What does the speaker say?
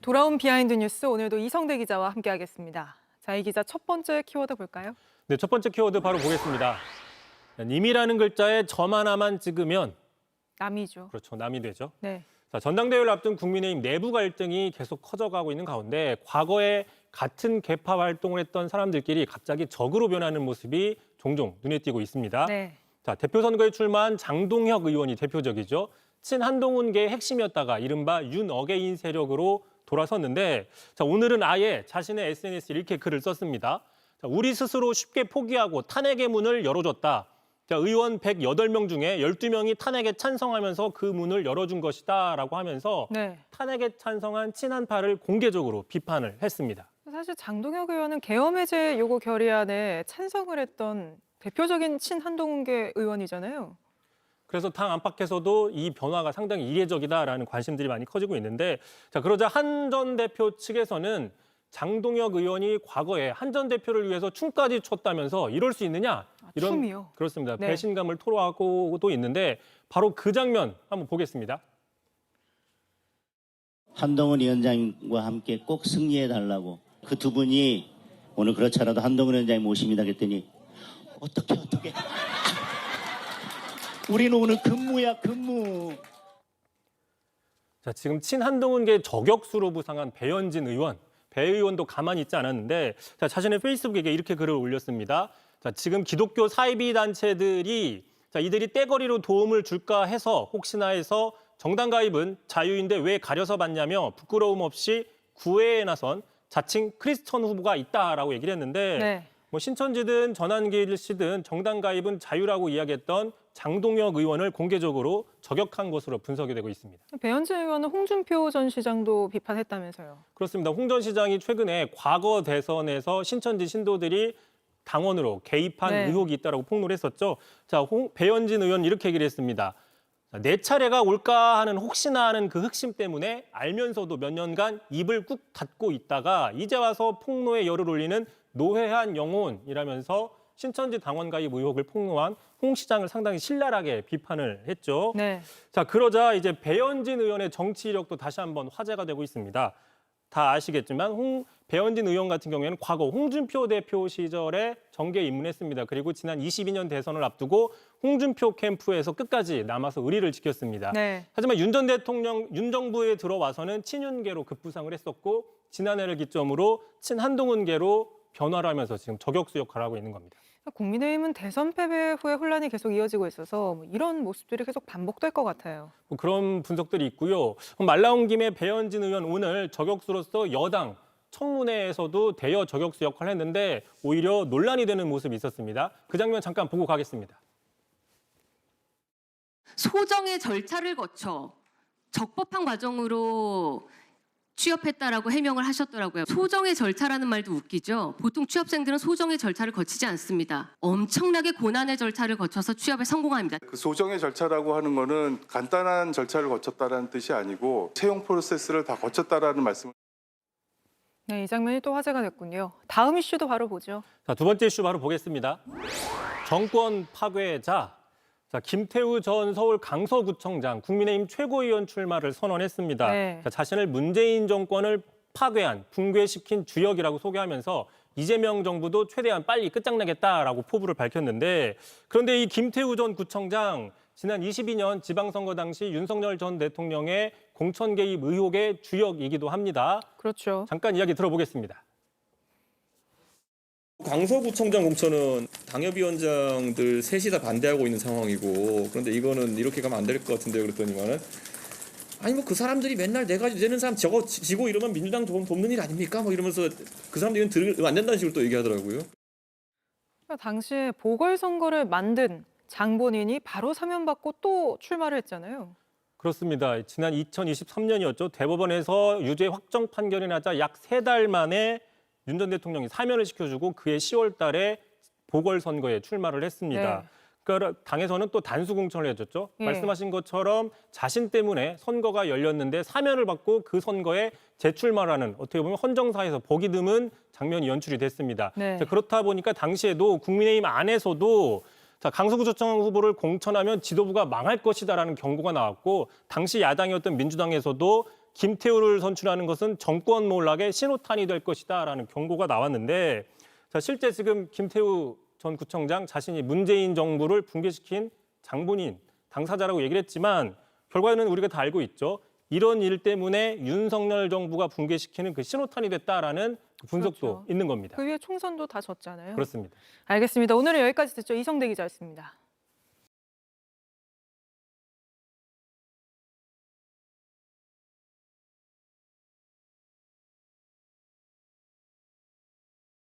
돌아온 비하인드 뉴스 오늘도 이성대 기자와 함께하겠습니다. 자, 이 기자 첫 번째 키워드 볼까요? 네, 첫 번째 키워드 바로 보겠습니다. 님이라는 글자에 점 하나만 찍으면 남이죠. 그렇죠, 남이 되죠. 네. 자, 전당대회를 앞둔 국민의힘 내부 갈등이 계속 커져가고 있는 가운데 과거에 같은 계파 활동을 했던 사람들끼리 갑자기 적으로 변하는 모습이 종종 눈에 띄고 있습니다. 네. 자, 대표 선거에 출마한 장동혁 의원이 대표적이죠. 친한동훈계의 핵심이었다가 이른바 윤어게인 세력으로 돌아섰는데 자, 오늘은 아예 자신의 SNS에 이렇게 글을 썼습니다. 자, 우리 스스로 쉽게 포기하고 탄핵의 문을 열어줬다. 자, 의원 108명 중에 12명이 탄핵에 찬성하면서 그 문을 열어준 것이다라고 하면서 네. 탄핵에 찬성한 친한파를 공개적으로 비판을 했습니다. 사실 장동혁 의원은 계엄 해제 요구 결의안에 찬성을 했던 대표적인 친한동훈계 의원이잖아요. 그래서 당 안팎에서도 이 변화가 상당히 이례적이다라는 관심들이 많이 커지고 있는데 자, 그러자 한 전 대표 측에서는 장동혁 의원이 과거에 한 전 대표를 위해서 춤까지 췄다면서 이럴 수 있느냐? 이런 춤이요? 그렇습니다. 네. 배신감을 토로하고도 있는데 바로 그 장면 한번 보겠습니다. 한동훈 위원장과 함께 꼭 승리해달라고 그 두 분이 오늘 그렇지 않아도 한동훈 위원장이 모십니다 그랬더니 어떻게 우리는 오늘 근무야 근무. 자, 지금 친한동훈계 저격수로 부상한 배현진 의원, 배 의원도 가만히 있지 않았는데 자, 자신의 페이스북에 이렇게 글을 올렸습니다. 자, 지금 기독교 사이비 단체들이 자, 이들이 떼거리로 도움을 줄까 해서 혹시나 해서 정당 가입은 자유인데 왜 가려서 받냐며 부끄러움 없이 구애에 나선 자칭 크리스천 후보가 있다라고 얘기를 했는데 네. 뭐 신천지든 전환길 씨든 정당 가입은 자유라고 이야기했던 장동혁 의원을 공개적으로 저격한 것으로 분석이 되고 있습니다. 배현진 의원은 홍준표 전 시장도 비판했다면서요. 그렇습니다. 홍 전 시장이 최근에 과거 대선에서 신천지 신도들이 당원으로 개입한 네. 의혹이 있다고 폭로를 했었죠. 자, 배현진 의원 이렇게 얘기를 했습니다. 자, 내 차례가 올까 하는 혹시나 하는 그 흑심 때문에 알면서도 몇 년간 입을 꾹 닫고 있다가 이제 와서 폭로에 열을 올리는 노회한 영혼이라면서 신천지 당원 가입 의혹을 폭로한 홍 시장을 상당히 신랄하게 비판을 했죠. 네. 자, 그러자 이제 배현진 의원의 정치 이력도 다시 한번 화제가 되고 있습니다. 다 아시겠지만 배현진 의원 같은 경우에는 과거 홍준표 대표 시절에 정계에 입문했습니다. 그리고 지난 22년 대선을 앞두고 홍준표 캠프에서 끝까지 남아서 의리를 지켰습니다. 네. 하지만 윤 전 대통령, 윤 정부에 들어와서는 친윤계로 급부상을 했었고 지난해를 기점으로 친한동훈계로 변화를 하면서 지금 저격수 역할을 하고 있는 겁니다. 국민의힘은 대선 패배 후에 혼란이 계속 이어지고 있어서 뭐 이런 모습들이 계속 반복될 것 같아요. 뭐 그런 분석들이 있고요. 말 나온 김에 배현진 의원 오늘 저격수로서 여당 청문회에서도 대여 저격수 역할을 했는데 오히려 논란이 되는 모습이 있었습니다. 그 장면 잠깐 보고 가겠습니다. 소정의 절차를 거쳐 적법한 과정으로 취업했다라고 해명을 하셨더라고요. 소정의 절차라는 말도 웃기죠. 보통 취업생들은 소정의 절차를 거치지 않습니다. 엄청나게 고난의 절차를 거쳐서 취업에 성공합니다. 그 소정의 절차라고 하는 거는 간단한 절차를 거쳤다라는 뜻이 아니고 채용 프로세스를 다 거쳤다라는 말씀을. 네, 이 장면이 또 화제가 됐군요. 다음 이슈도 바로 보죠. 자, 두 번째 이슈 바로 보겠습니다. 정권 파괴자. 자, 김태우 전 서울 강서구청장 국민의힘 최고위원 출마를 선언했습니다. 네. 자, 자신을 문재인 정권을 파괴한, 붕괴시킨 주역이라고 소개하면서 이재명 정부도 최대한 빨리 끝장내겠다라고 포부를 밝혔는데 그런데 이 김태우 전 구청장 지난 22년 지방선거 당시 윤석열 전 대통령의 공천 개입 의혹의 주역이기도 합니다. 그렇죠. 잠깐 이야기 들어보겠습니다. 강서구청장 공천은 당협위원장들 셋이 다 반대하고 있는 상황이고 그런데 이거는 이렇게 가면 안 될 것 같은데요 그랬더니만은 아니 뭐 그 사람들이 맨날 내가 되는 사람 저거 지고 이러면 민주당 돕는 일 아닙니까? 뭐 이러면서 그 사람들이 들으면 안 된다는 식으로 또 얘기하더라고요. 당시에 보궐선거를 만든 장본인이 바로 사면받고 또 출마를 했잖아요. 그렇습니다. 지난 2023년이었죠. 대법원에서 유죄 확정 판결이 나자 약 3달 만에 윤 전 대통령이 사면을 시켜주고 그해 10월 달에 보궐선거에 출마를 했습니다. 네. 그러니까 당에서는 또 단수 공천을 해줬죠. 예. 말씀하신 것처럼 자신 때문에 선거가 열렸는데 사면을 받고 그 선거에 재출마라는 어떻게 보면 헌정사에서 보기 드문 장면이 연출이 됐습니다. 네. 자, 그렇다 보니까 당시에도 국민의힘 안에서도 자, 강서구청장 후보를 공천하면 지도부가 망할 것이다라는 경고가 나왔고 당시 야당이었던 민주당에서도 김태우를 선출하는 것은 정권 몰락의 신호탄이 될 것이다라는 경고가 나왔는데 자, 실제 지금 김태우 전 구청장 자신이 문재인 정부를 붕괴시킨 장본인, 당사자라고 얘기를 했지만 결과는 우리가 다 알고 있죠. 이런 일 때문에 윤석열 정부가 붕괴시키는 그 신호탄이 됐다라는 분석도 그렇죠. 있는 겁니다. 그 위에 총선도 다 졌잖아요. 그렇습니다. 알겠습니다. 오늘은 여기까지 듣죠. 이성대 기자였습니다.